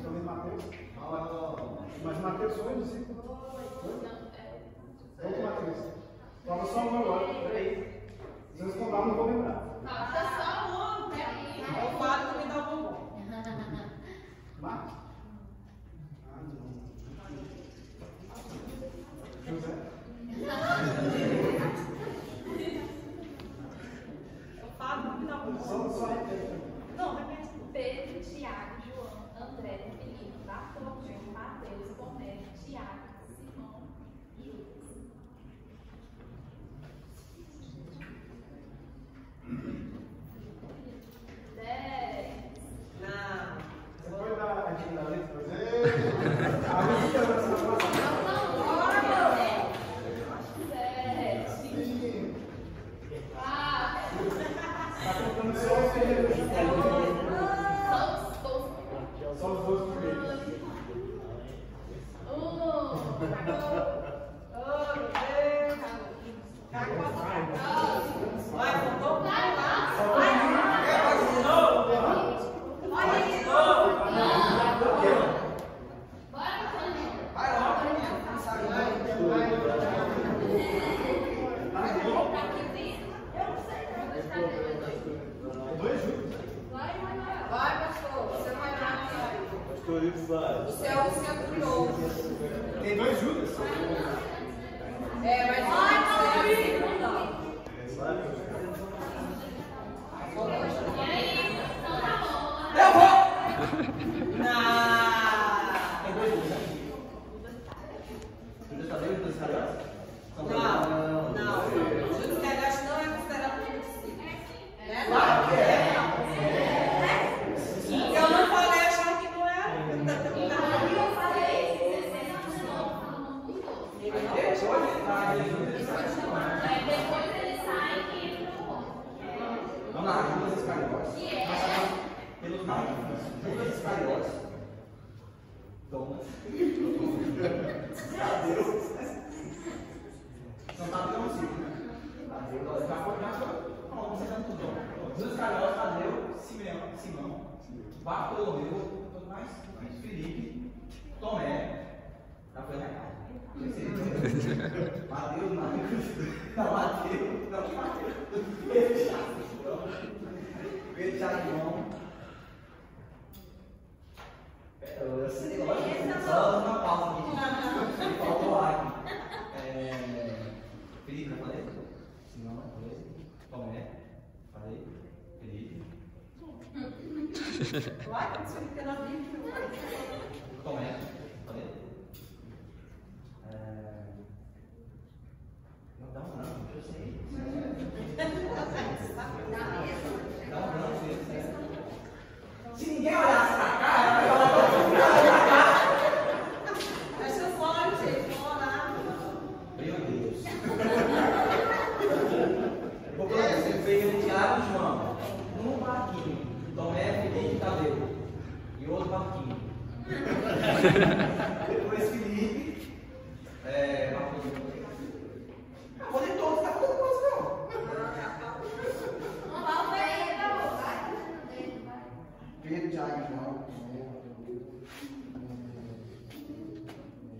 Falei Mateus? Mas Mateus foi o discípulo? Outro Mateus. Falta só um agora. Peraí. Se vocês contar, não vou lembrar. Falta só um, peraí. O Fábio me dá o bombom. Marcos? Ah, não. José? O Fábio me dá o bombom. Só repete. Não, repete. Pedro, Tiago, João, André, Felipe, Bartolomeu, Mateus, Tomé, Tiago, Simão, Judas. Não. Você pode dar a dica da letra pra você? A música da semana passada. Tá contando só os primeiros. Só os 12 primeiros. Vai, voltou? Vai lá. Vai, pastor. Você vai lá. Você é o centurião. Tem 2 Judas? É, mas vai, eu vou! Não. Judas Iscariotes não é considerado um discípulo. Né? Eu não falei achando que não era. Eu falei, depois ele sai e entra no outro. Vamos lá, Judas Iscariotes. Pelos nomes, Judas Iscariotes, Thomas, Tadeu. Não, Tadeu não sei, né? Tadeu, já foi, não, você tá tudo. Judas Iscariotes, Tadeu, Simão, Bartolomeu, mais Felipe, Tomé, já foi na casa. Mateus, Pedro, Tiago, eu sei, só uma pausa aqui. Faltou aqui. Felipe, não falei? Simão, falei. Tomé, falei. Felipe. Vai, quando você fica na Bíblia. Tomé, falei. Não dá um não, eu sei. Dá um não, se ninguém olhasse pra cá, eu ia falar Deixa eu falar, gente, vou orar. Meu Deus. Vou colocar você veio Tiago e João num barquinho. Tomé, Felipe e Tadeu. E outro barquinho. Depois Felipe. Falei todos, tá falando coisa não. Pedro, Tiago e João.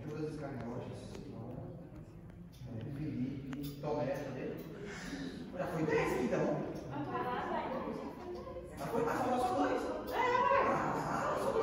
Judas Iscariotes. Felipe. Tomé, cadê? Já foi 10 aqui, então. Já foi, mas faltou só 2. Só 2.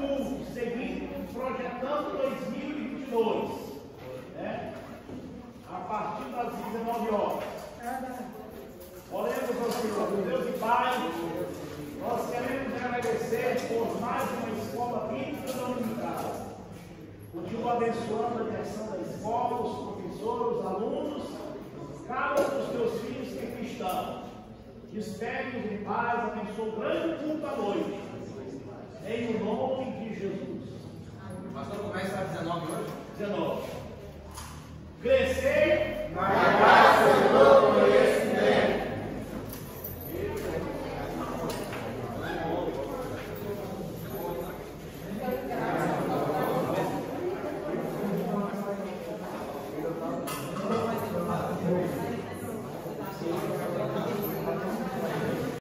culto, seguindo, projetando 2022, né? A partir das 19 horas. Oremos ao Senhor, Deus e Pai, nós queremos agradecer por mais uma escola bíblica dominical. Continua abençoando a direção da escola, os professores, os alunos, cada um dos teus filhos que aqui estão. Despede-os em paz, abençoa o grande culto à noite. Em o nome de Jesus. Pastor, começa a 19 hoje? 19. Crescer